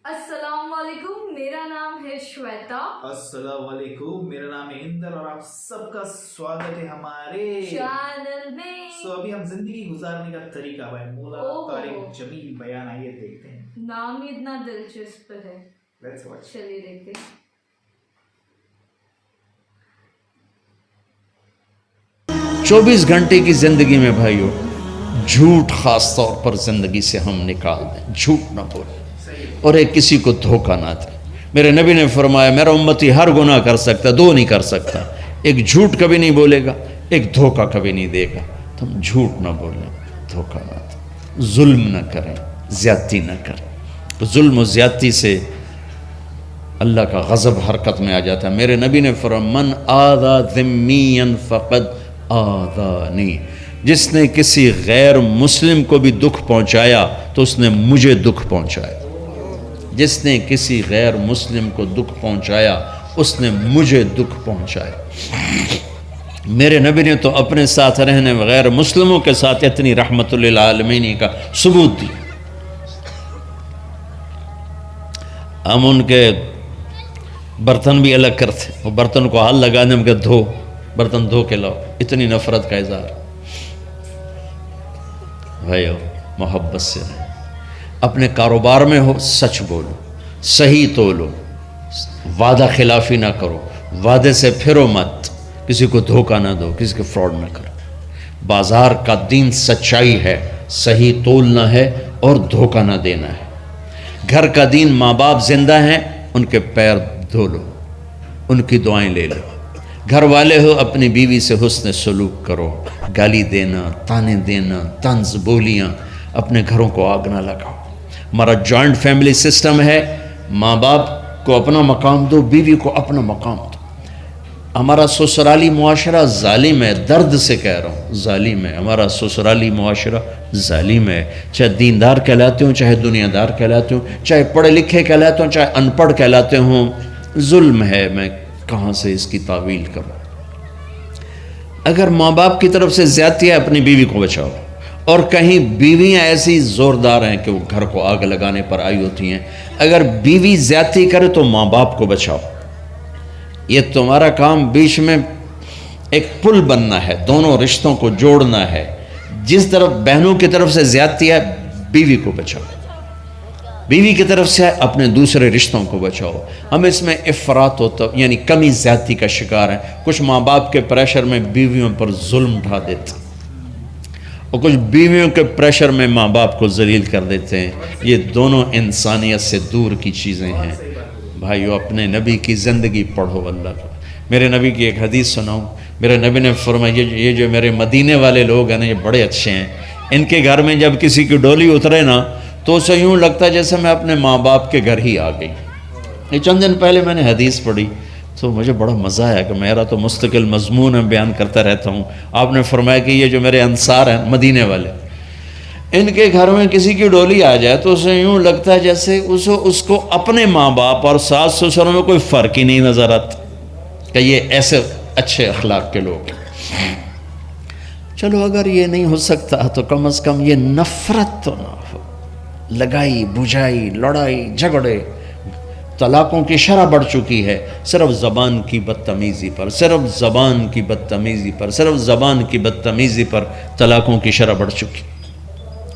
السلام علیکم، میرا نام ہے شویتا۔ السلام علیکم، میرا نام ہے اندر اور آپ سب کا سواگت ہے ہمارے چینل میں۔ ابھی ہم زندگی گزارنے کا طریقہ بھائی مولانا طارق جمیل بیان آئیے دیکھتے ہیں۔ نام ہی اتنا دلچسپ ہے، Let's watch. چلیے دیکھتے ہیں۔ 24 گھنٹے کی زندگی میں بھائیو جھوٹ خاص طور پر زندگی سے ہم نکال دیں، جھوٹ نہ بولیں اور ایک کسی کو دھوکہ نہ دیں۔ میرے نبی نے فرمایا میرا امتی ہر گناہ کر سکتا، دو نہیں کر سکتا، ایک جھوٹ کبھی نہیں بولے گا، ایک دھوکہ کبھی نہیں دے گا۔ تو ہم جھوٹ نہ بولیں، دھوکہ نہ دیں، ظلم نہ کریں، زیادتی نہ کریں۔ ظلم و زیادتی سے اللہ کا غضب حرکت میں آ جاتا ہے۔ میرے نبی نے فرمایا من آذا ذمیا فقد آذانی، جس نے کسی غیر مسلم کو بھی دکھ پہنچایا تو اس نے مجھے دکھ پہنچایا۔ جس نے کسی غیر مسلم کو دکھ پہنچایا اس نے مجھے دکھ پہنچایا۔ میرے نبی نے تو اپنے ساتھ رہنے غیر مسلموں کے ساتھ اتنی رحمت للعالمین کا ثبوت دی۔ ہم ان کے برتن بھی الگ کرتے، وہ برتن کو ہاتھ لگانے میں کہ دھو، برتن دھو کے لاؤ، اتنی نفرت کا اظہار۔ بھائیو محبت سے رہیں، اپنے کاروبار میں ہو سچ بولو، صحیح تولو، وعدہ خلافی نہ کرو، وعدے سے پھرو مت، کسی کو دھوکہ نہ دو، کسی کو فراڈ نہ کرو۔ بازار کا دین سچائی ہے، صحیح تولنا ہے اور دھوکہ نہ دینا ہے۔ گھر کا دین ماں باپ زندہ ہیں، ان کے پیر دھو لو، ان کی دعائیں لے لو۔ گھر والے ہو اپنی بیوی سے حسن سلوک کرو، گالی دینا، تانے دینا، طنز بولیاں، اپنے گھروں کو آگ نہ لگاؤ۔ ہمارا جوائنٹ فیملی سسٹم ہے، ماں باپ کو اپنا مقام دو، بیوی کو اپنا مقام دو۔ ہمارا سسرالی معاشرہ ظالم ہے، درد سے کہہ رہا ہوں ظالم ہے، ہمارا سسرالی معاشرہ ظالم ہے، چاہے دیندار کہلاتے ہوں، چاہے دنیا دار کہلاتے ہوں، چاہے پڑھے لکھے کہلاتے ہوں، چاہے ان پڑھ کہلاتے ہوں، ظلم ہے۔ میں کہاں سے اس کی تعویل کروں؟ اگر ماں باپ کی طرف سے زیادتی ہے اپنی بیوی کو بچاؤ، اور کہیں بیویاں ایسی زوردار ہیں کہ وہ گھر کو آگ لگانے پر آئی ہوتی ہیں، اگر بیوی زیادتی کرے تو ماں باپ کو بچاؤ۔ یہ تمہارا کام بیچ میں ایک پل بننا ہے، دونوں رشتوں کو جوڑنا ہے۔ جس طرف بہنوں کی طرف سے زیادتی ہے بیوی کو بچاؤ، بیوی کی طرف سے اپنے دوسرے رشتوں کو بچاؤ۔ ہم اس میں افراط ہوتا یعنی کمی زیادتی کا شکار ہیں۔ کچھ ماں باپ کے پریشر میں بیویوں پر ظلم اٹھا دیتے ہیں، اور کچھ بیویوں کے پریشر میں ماں باپ کو ذلیل کر دیتے ہیں۔ یہ دونوں انسانیت سے دور کی چیزیں ہیں۔ بھائیو اپنے نبی کی زندگی پڑھو اللہ کا۔ میرے نبی کی ایک حدیث سناؤں۔ میرے نبی نے فرمایا یہ جو میرے مدینے والے لوگ ہیں نا، یہ بڑے اچھے ہیں۔ ان کے گھر میں جب کسی کی ڈولی اترے نا تو اسے یوں لگتا ہے جیسے میں اپنے ماں باپ کے گھر ہی آ گئی۔ یہ چند دن پہلے میں نے حدیث پڑھی تو مجھے بڑا مزہ آیا کہ میرا تو مستقل مضمون میں بیان کرتا رہتا ہوں۔ آپ نے فرمایا کہ یہ جو میرے انصار ہیں مدینے والے، ان کے گھر میں کسی کی ڈولی آ جائے تو اسے یوں لگتا ہے جیسے اس کو اپنے ماں باپ اور ساس سسروں میں کوئی فرق ہی نہیں نظر آتا، کہ یہ ایسے اچھے اخلاق کے لوگ ہیں۔ چلو اگر یہ نہیں ہو سکتا تو کم از کم یہ نفرت تو نہ ہو، لگائی بجھائی، لڑائی جھگڑے، طلاقوں کی شرح بڑھ چکی ہے صرف زبان کی بدتمیزی پر، صرف زبان کی بدتمیزی پر، صرف زبان کی بدتمیزی پر طلاقوں کی شرح بڑھ چکی۔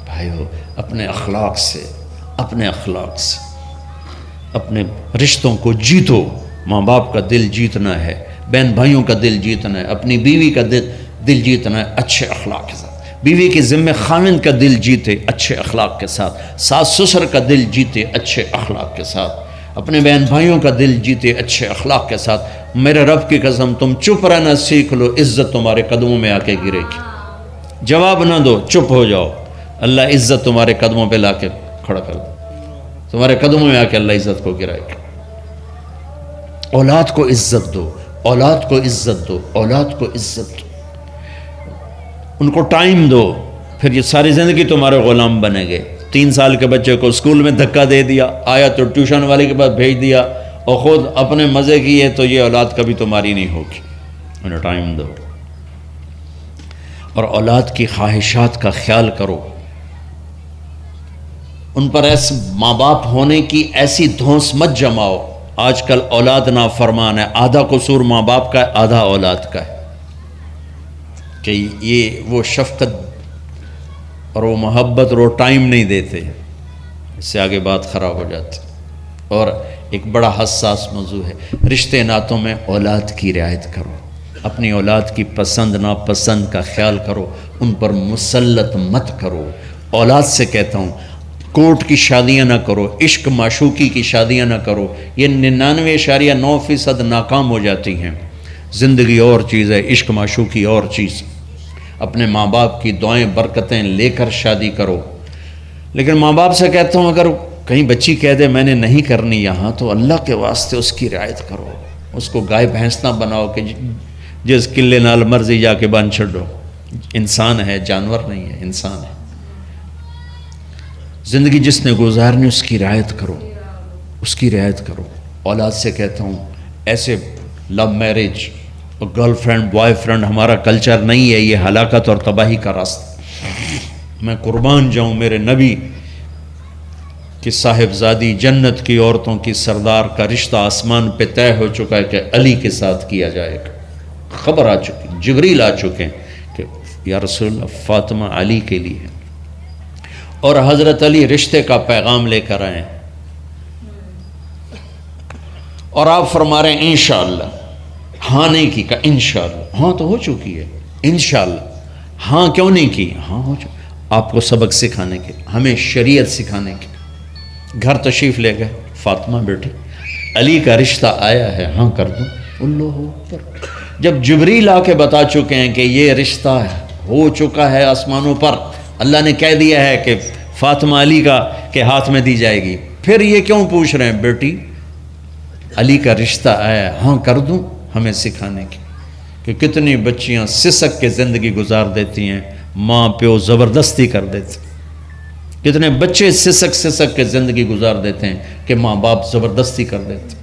بھائیو اپنے اخلاق سے اپنے رشتوں کو جیتو۔ ماں باپ کا دل جیتنا ہے، بہن بھائیوں کا دل جیتنا ہے، اپنی بیوی کا دل جیتنا ہے اچھے اخلاق کے ساتھ۔ بیوی کے ذمہ خاوند کا دل جیتے اچھے اخلاق کے ساتھ، ساس سسر کا دل جیتے اچھے اخلاق کے ساتھ، اپنے بہن بھائیوں کا دل جیتے اچھے اخلاق کے ساتھ۔ میرے رب کی قسم تم چپ رہنا سیکھ لو، عزت تمہارے قدموں میں آ کے گرے گی۔ جواب نہ دو، چپ ہو جاؤ، اللہ عزت تمہارے قدموں پہ لا کے کھڑا کر دو، تمہارے قدموں میں آ کے اللہ عزت کو گرائے گا۔ اولاد کو عزت دو، اولاد کو عزت دو، اولاد کو عزت دو، ان کو ٹائم دو، پھر یہ ساری زندگی تمہارے غلام بنے گے۔ 3 سال کے بچے کو اسکول میں دھکا دے دیا، آیا تو ٹیوشن والے کے پاس بھیج دیا، اور خود اپنے مزے کیے، تو یہ اولاد کبھی تمہاری نہیں ہوگی۔ انہیں ٹائم دو، اور اولاد کی خواہشات کا خیال کرو، ان پر ایسے ماں باپ ہونے کی ایسی دھونس مت جماؤ. آج کل اولاد نافرمان ہے، آدھا قصور ماں باپ کا ہے، آدھا اولاد کا ہے، کہ یہ وہ شفقت اور وہ محبت اور وہ ٹائم نہیں دیتے، اس سے آگے بات خراب ہو جاتی. اور ایک بڑا حساس موضوع ہے، رشتے ناتوں میں اولاد کی رعایت کرو، اپنی اولاد کی پسند ناپسند کا خیال کرو، ان پر مسلط مت کرو. اولاد سے کہتا ہوں کورٹ کی شادیاں نہ کرو، عشق معشوقی کی شادیاں نہ کرو، یہ 99.9% ناکام ہو جاتی ہیں. زندگی اور چیز ہے، عشق معشوقی اور چیز. اپنے ماں باپ کی دعائیں برکتیں لے کر شادی کرو. لیکن ماں باپ سے کہتا ہوں اگر کہیں بچی کہہ دے میں نے نہیں کرنی یہاں، تو اللہ کے واسطے اس کی رعایت کرو، اس کو گائے بھینس نہ بناؤ کہ جس قلے نال مرضی جا کے بن چھڈو. انسان ہے، جانور نہیں ہے، انسان ہے. زندگی جس نے گزارنی اس کی رعایت کرو، اس کی رعایت کرو. اولاد سے کہتا ہوں ایسے لو میرج اور گرل فرینڈ بوائے فرینڈ ہمارا کلچر نہیں ہے، یہ ہلاکت اور تباہی کا راستہ. میں قربان جاؤں میرے نبی کہ صاحبزادی جنت کی عورتوں کی سردار کا رشتہ آسمان پہ طے ہو چکا ہے کہ علی کے ساتھ کیا جائے گا. خبر آ چکی، جبریل آ چکے ہیں کہ یا رسول اللہ فاطمہ علی کے لیے، اور حضرت علی رشتے کا پیغام لے کر آئے ہیں. اور آپ فرما رہے ہیں انشاءاللہ. ہاں نہیں کی، کہا انشاءاللہ. ہاں تو ہو چکی ہے، انشاءاللہ. ہاں کیوں نہیں کی؟ ہاں ہو چکی. آپ کو سبق سکھانے کے، ہمیں شریعت سکھانے کے. گھر تشریف لے گئے، فاطمہ بیٹی علی کا رشتہ آیا ہے، ہاں کر دوں. اللہ اکبر. جب جبریل آ کے بتا چکے ہیں کہ یہ رشتہ ہو چکا ہے آسمانوں پر، اللہ نے کہہ دیا ہے کہ فاطمہ علی کا کے ہاتھ میں دی جائے گی، پھر یہ کیوں پوچھ رہے ہیں بیٹی علی کا رشتہ آیا ہے، ہاں کر دوں. ہمیں سکھانے کی کہ کتنی بچیاں سسک کے زندگی گزار دیتی ہیں، ماں پیو زبردستی کر دیتے. کتنے بچے سسک کے زندگی گزار دیتے ہیں کہ ماں باپ زبردستی کر دیتے.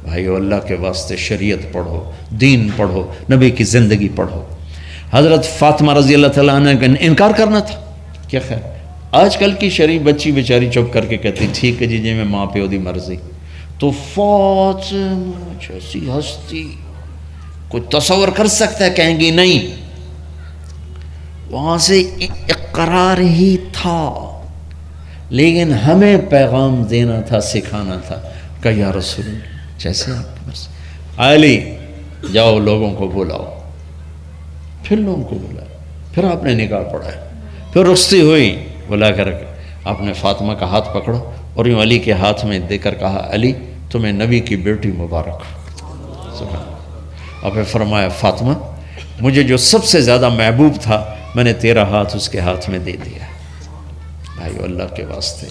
بھائیو اللہ کے واسطے شریعت پڑھو، دین پڑھو، نبی کی زندگی پڑھو. حضرت فاطمہ رضی اللہ تعالیٰ عنہ کا انکار کرنا تھا، کیا خیر. آج کل کی شریف بچی بیچاری چپ کر کے کہتی ٹھیک ہے جی میں ماں پیو دی مرضی. تو فاطمہ جیسی ہستی کوئی تصور کر سکتا ہے؟ کہیں گی نہیں. وہاں سے اقرار ہی تھا، لیکن ہمیں پیغام دینا تھا، سکھانا تھا. کہ یا رسول اللہ جیسے آپ کی مرضی. علی جاؤ لوگوں کو بلاؤ. پھر لوگوں کو بلایا، پھر آپ نے نکاح پڑھایا، پھر رخصتی ہوئی. بلا کر آپ نے فاطمہ کا ہاتھ پکڑا اور یوں علی کے ہاتھ میں دے کر کہا علی تمہیں نبی کی بیٹی مبارک. اور پھر فرمایا فاطمہ مجھے جو سب سے زیادہ محبوب تھا میں نے تیرا ہاتھ اس کے ہاتھ میں دے دیا. بھائیو اللہ کے واسطے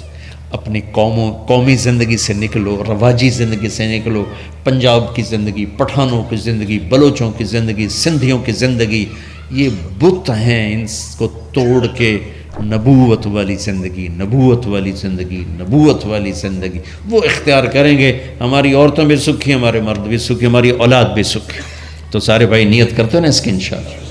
اپنی قومی زندگی سے نکلو، رواجی زندگی سے نکلو. پنجاب کی زندگی، پٹھانوں کی زندگی، بلوچوں کی زندگی، سندھیوں کی زندگی، یہ بت ہیں. ان کو توڑ کے نبوت والی زندگی، نبوت والی زندگی، نبوت والی زندگی وہ اختیار کریں گے. ہماری عورتیں بھی سکھی، ہمارے مرد بھی سکھی، ہماری اولاد بھی سکھی. تو سارے بھائی نیت کرتے ہیں نا اس کی انشاءاللہ.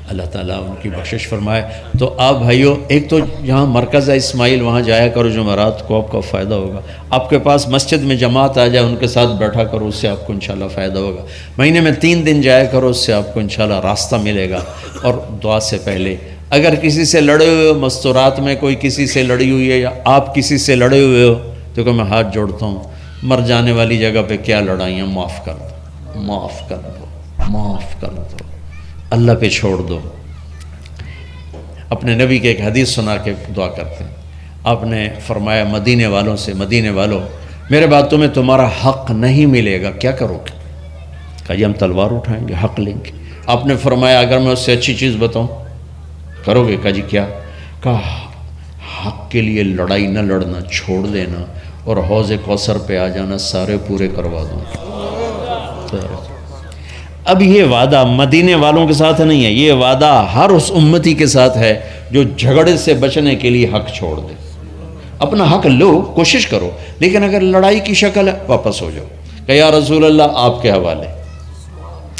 اللہ تعالیٰ ان کی بخشش فرمائے. تو آپ بھائیو ایک تو جہاں مرکز ہے اسماعیل وہاں جایا کرو، جمعرات کو آپ کا فائدہ ہوگا. آپ کے پاس مسجد میں جماعت آ جائے ان کے ساتھ بیٹھا کرو، اس سے آپ کو انشاءاللہ فائدہ ہوگا. مہینے میں 3 دن جایا کرو، اس سے آپ کو انشاءاللہ راستہ ملے گا. اور دعا سے پہلے اگر کسی سے لڑے ہوئے ہو، مستورات میں کوئی کسی سے لڑی ہوئی ہے یا آپ کسی سے لڑے ہوئے ہو، تو کہ میں ہاتھ جوڑتا ہوں، مر جانے والی جگہ پہ کیا لڑائیاں، معاف کر دو، معاف کر دو، معاف کر دو، اللہ پہ چھوڑ دو. اپنے نبی کے ایک حدیث سنا کے دعا کرتے ہیں. آپ نے فرمایا مدینے والوں سے، مدینے والوں میرے بعد تمہیں تمہارا حق نہیں ملے گا، کیا کرو گے؟ کہا یہ ہم تلوار اٹھائیں گے، حق لیں گے. آپ نے فرمایا اگر میں اس سے اچھی چیز بتاؤں کرو گے؟ کہا جی کیا؟ کہا حق کے لیے لڑائی نہ لڑنا، چھوڑ دینا اور حوض کوثر پہ آ جانا، سارے پورے کروا دوں. اب یہ وعدہ مدینے والوں کے ساتھ نہیں ہے، یہ وعدہ ہر اس امتی کے ساتھ ہے جو جھگڑے سے بچنے کے لیے حق چھوڑ دے. اپنا حق لو، کوشش کرو، لیکن اگر لڑائی کی شکل ہے واپس ہو جاؤ. کہ یا رسول اللہ آپ کے حوالے.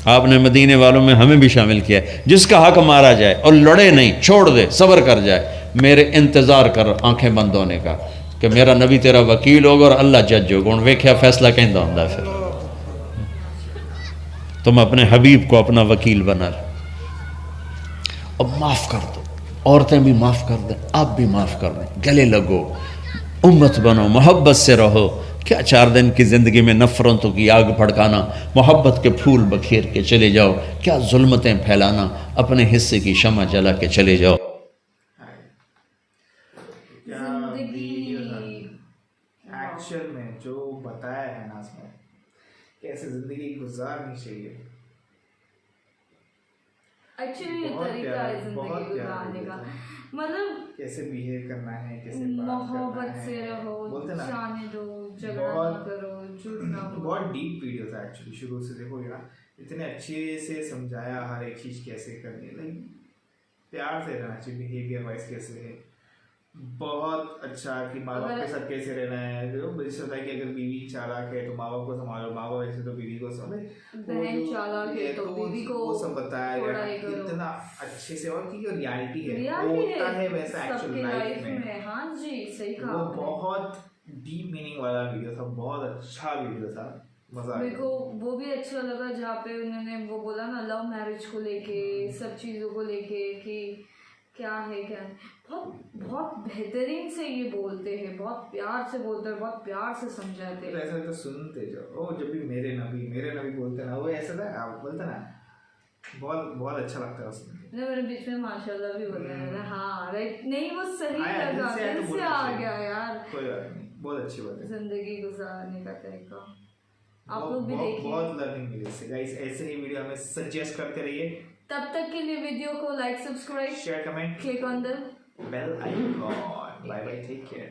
آپ نے مدینے والوں میں ہمیں بھی شامل کیا ہے. جس کا حق مارا جائے اور لڑے نہیں، چھوڑ دے، صبر کر جائے، میرے انتظار کر آنکھیں بند ہونے کا کہ میرا نبی تیرا وکیل ہوگا اور اللہ جج ہوگا. ہوں ویکھیا فیصلہ کہندا ہوندا ہے. پھر تم اپنے حبیب کو اپنا وکیل بنا لو. اب معاف کر دو, عورتیں بھی معاف کر دیں, آپ بھی معاف کر دیں, گلے لگو, امت بنو, محبت سے رہو. کیا 4 دن کی زندگی میں نفرتوں کی آگ بھڑکانا, محبت کے پھول بکھیر کے چلے جاؤ. کیا ظلمتیں پھیلانا, اپنے حصے کی شمع جلا کے چلے جاؤ. ایکچوئل میں جو بتایا ہے نا اس میں کیسے زندگی گزارنی چاہیے, ایکچولی یہ طریقہ ہے زندگی گزارنے کا, مطلب کیسے بیہیو کرنا ہے, کیسے محبت سے رہو, جانے دو, جھگڑا نہ کرو, جھوٹ نہ بولو. بہت ڈیپ ویڈیو تھا ایکچولی, شروع سے دیکھو گے نا اتنے اچھے سے سمجھایا ہر ایک چیز کیسے کرنی ہے, لائک پیار سے رہنا چاہیے, بیہیویئر وائز کیسے ہے, بہت اچھا کہ ماں باپ کے ساتھ کیسے رہنا ہے. جیسے ہوتا ہے کہ اگر بیوی چالاک ہے تو ماں باپ کو سنبھالو, ماں باپ ایسے تو بیوی کو سنبھالو, بہن چالاک ہے تو بیوی کو وہ سب بتایا گیا اتنا اچھے سے, اور کی ریالٹی ہے ہوتا ہے ویسا ایکچوئل لائف میں. ہاں جی صحیح کہا. وہ بہت ڈیپ میننگ والا ویڈیو تھا, بہت اچھا ویڈیو تھا, مزہ آیا. میرے کو وہ بھی اچھا لگا جہاں پہ انہوں نے وہ بولا نا لو میرج کو لے کے, سب چیزوں کو لے کے کہ کیا ہے کیا نہیں. بہت بہترین سے یہ بولتے ہیں, بہت پیار سے بولتے ہیں, بہت پیار سے سمجھاتے ہیں. ایسا تو سنتے جاؤ, وہ جب بھی میرے نبی بولتے نا, وہ ایسا تھا بولتا نا, بہت اچھا لگتا ہے اس میں. میرے بیچ میں ماشاء اللہ بھی بول رہے ہیں, ہاں رائٹ, نہیں وہ صحیح لگا, دل سے آ گیا یار. کوئی بات نہیں, بہت اچھی بات ہے زندگی گزارنے کا طریقہ. آپ لوگ بھی دیکھیں, بہت لرننگ ملی اس سے. گائز ایسے ہی ویڈیو ہمیں سجیسٹ کرتے رہیے. تب تک کے لیے ویڈیو کو like, subscribe, share, comment, click on the bell icon. Bye bye, take care.